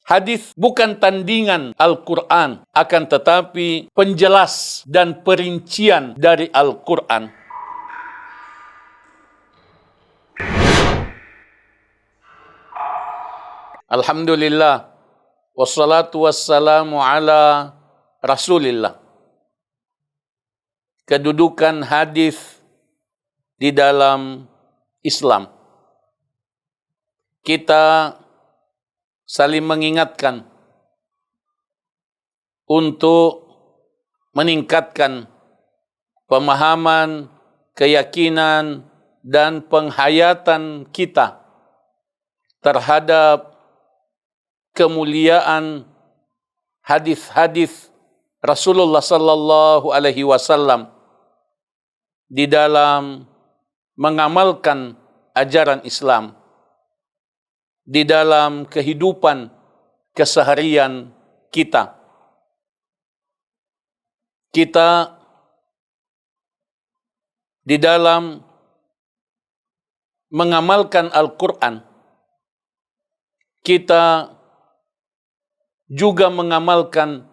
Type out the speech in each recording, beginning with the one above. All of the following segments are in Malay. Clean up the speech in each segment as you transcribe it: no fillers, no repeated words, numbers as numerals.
Hadis bukan tandingan Al-Quran, akan tetapi penjelas dan perincian dari Al-Quran. Alhamdulillah, wassalatu wassalamu ala Rasulillah. Kedudukan hadis di dalam Islam. Kita saling mengingatkan untuk meningkatkan pemahaman, keyakinan, dan penghayatan kita terhadap kemuliaan hadis-hadis Rasulullah sallallahu alaihi wasallam di dalam mengamalkan ajaran Islam di dalam kehidupan keseharian kita. Kita di dalam mengamalkan Al-Quran, kita juga mengamalkan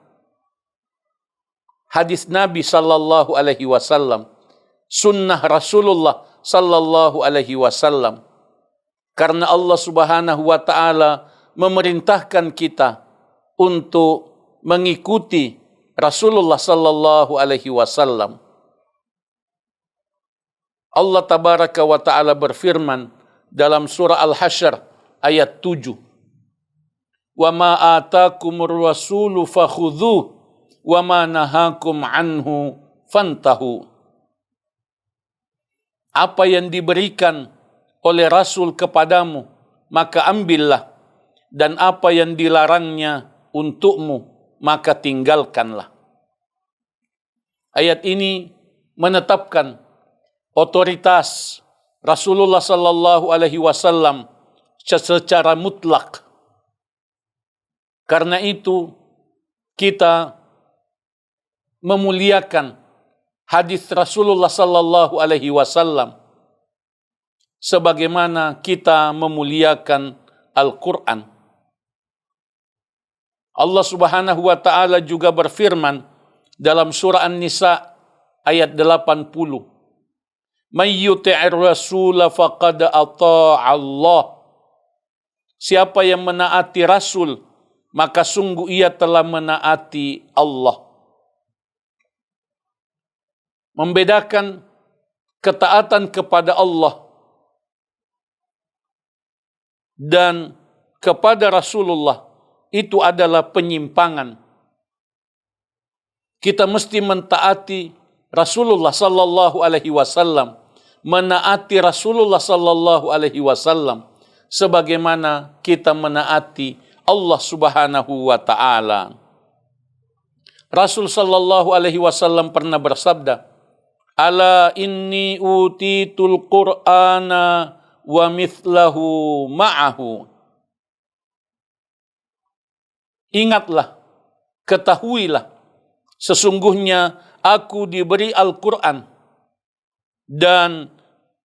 hadis Nabi sallallahu alaihi wasallam, sunnah Rasulullah sallallahu alaihi wasallam. Karena Allah Subhanahu wa taala memerintahkan kita untuk mengikuti Rasulullah sallallahu alaihi wasallam. Allah tabaraka wa taala berfirman dalam surah Al-Hasyr ayat 7. Wa ma atakumur rasulu fakhudhuh wa ma nahakum anhu fantahu. Apa yang diberikan oleh Rasul kepadamu, maka ambillah, dan apa yang dilarangnya untukmu, maka tinggalkanlah. Ayat ini menetapkan otoritas Rasulullah sallallahu alaihi wasallam secara mutlak. Karena itu kita memuliakan hadis Rasulullah sallallahu alaihi wasallam sebagaimana kita memuliakan Al-Quran. Allah Subhanahu wa taala juga berfirman dalam surah An-Nisa ayat 80. May yuti'ir rasula faqad ata'a Allah. Siapa yang menaati Rasul, maka sungguh ia telah menaati Allah. Membedakan ketaatan kepada Allah dan kepada Rasulullah itu adalah penyimpangan. Kita mesti mentaati Rasulullah sallallahu alaihi wasallam, menaati Rasulullah sallallahu alaihi wasallam sebagaimana kita menaati Allah Subhanahu wa taala. Rasul sallallahu alaihi wasallam pernah bersabda, "Ala inni utitul Qur'ana wa mithlahu ma'ahu." Ingatlah, ketahuilah, sesungguhnya aku diberi Al-Quran dan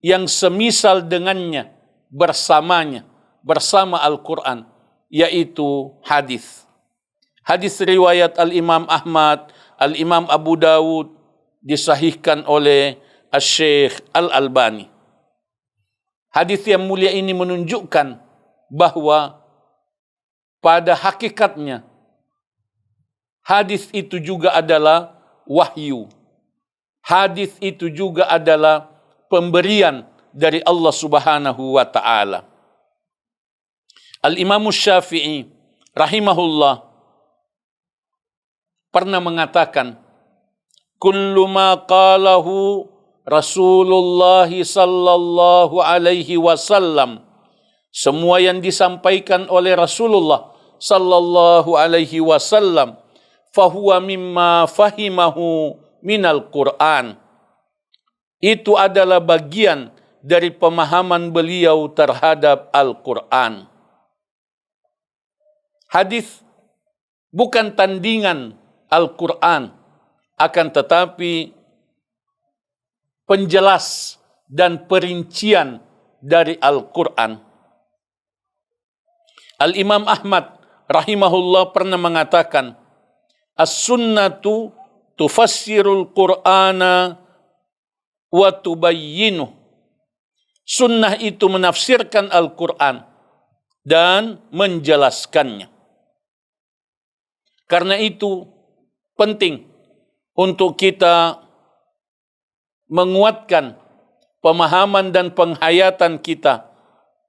yang semisal dengannya bersamanya, bersama Al-Quran, yaitu hadis. Hadis riwayat Al-Imam Ahmad, Al-Imam Abu Dawud, disahihkan oleh Asy-Syaikh Al-Albani. Hadis yang mulia ini menunjukkan bahwa pada hakikatnya hadis itu juga adalah wahyu. Hadis itu juga adalah pemberian dari Allah Subhanahu wa taala. Al-Imam Syafi'i rahimahullah pernah mengatakan, kullu ma qalahu Rasulullah sallallahu alaihi wasallam, semua yang disampaikan oleh Rasulullah sallallahu alaihi wasallam, fahuwa mimma fahimahu minal Qur'an, itu adalah bagian dari pemahaman beliau terhadap Al-Quran. Hadis bukan tandingan Al-Quran, akan tetapi penjelas dan perincian dari Al-Quran. Al-Imam Ahmad rahimahullah pernah mengatakan, as-sunnatu tufassirul Qur'ana wa tubayyinuh. Sunnah itu menafsirkan Al-Quran dan menjelaskannya. Karena itu penting untuk kita menguatkan pemahaman dan penghayatan kita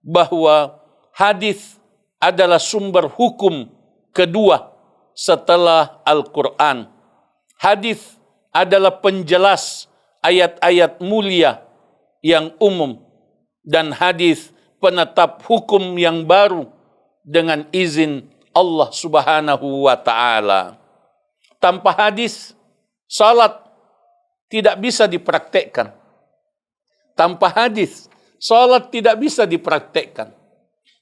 bahwa hadis adalah sumber hukum kedua setelah Al-Quran. Hadis adalah penjelas ayat-ayat mulia yang umum, dan hadis penetap hukum yang baru dengan izin Allah Subhanahu wa ta'ala. Tanpa hadis, salat tidak bisa dipraktekkan. Tanpa hadis, salat tidak bisa dipraktekkan.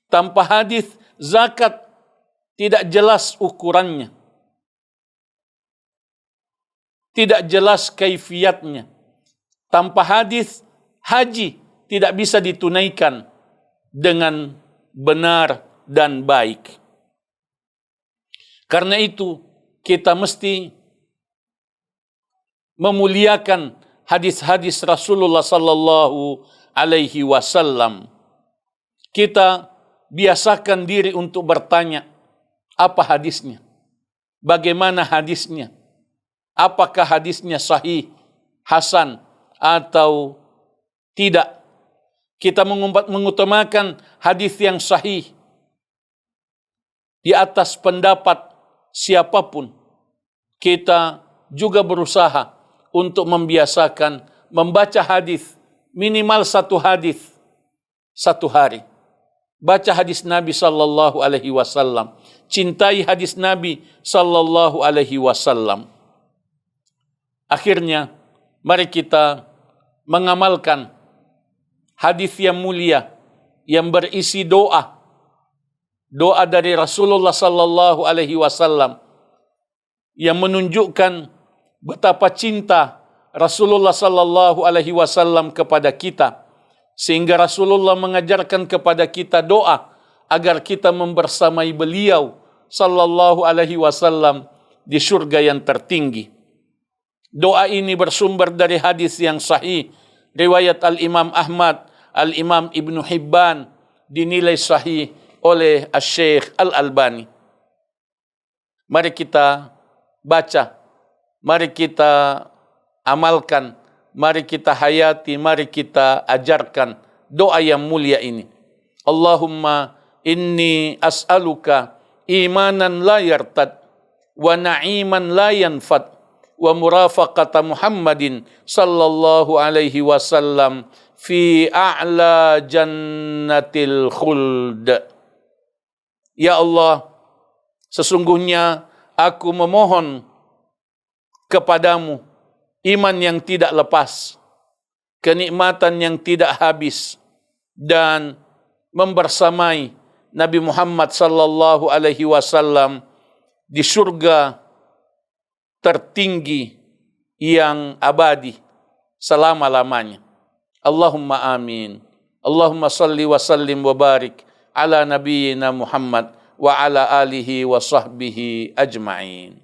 Tanpa hadis, zakat tidak jelas ukurannya. Tidak jelas kaifiatnya. Tanpa hadis, haji tidak bisa ditunaikan dengan benar dan baik. Karena itu, kita mesti memuliakan hadis-hadis Rasulullah sallallahu alaihi wasallam. Kita biasakan diri untuk bertanya, apa hadisnya? Bagaimana hadisnya? Apakah hadisnya sahih, hasan, atau tidak? Kita mengutamakan hadis yang sahih di atas pendapat siapapun. Kita juga berusaha untuk membiasakan membaca hadis, minimal satu hadis satu hari. Baca hadis Nabi sallallahu alaihi wasallam. Cintai hadis Nabi sallallahu alaihi wasallam. Akhirnya, mari kita mengamalkan hadis yang mulia yang berisi doa. Doa dari Rasulullah sallallahu alaihi wasallam yang menunjukkan betapa cinta Rasulullah sallallahu alaihi wasallam kepada kita, sehingga Rasulullah mengajarkan kepada kita doa agar kita membersamai beliau sallallahu alaihi wasallam di surga yang tertinggi. Doa ini bersumber dari hadis yang sahih riwayat Al-Imam Ahmad, Al-Imam Ibnu Hibban, dinilai sahih oleh Asy-Syaikh Al-Albani. Mari kita baca, mari kita amalkan, mari kita hayati, mari kita ajarkan doa yang mulia ini. Allahumma inni as'aluka imanan la yartad wa na'iman la yanfad wa murafaqata Muhammadin sallallahu alaihi wasallam fi a'la jannatil khuld. Ya Allah, sesungguhnya aku memohon kepadamu iman yang tidak lepas, kenikmatan yang tidak habis, dan membersamai Nabi Muhammad sallallahu alaihi wasallam di surga tertinggi yang abadi selama-lamanya. Allahumma amin. Allahumma salli wa sallim wa barik ala nabiyyina Muhammad wa ala alihi wa sahbihi ajma'in.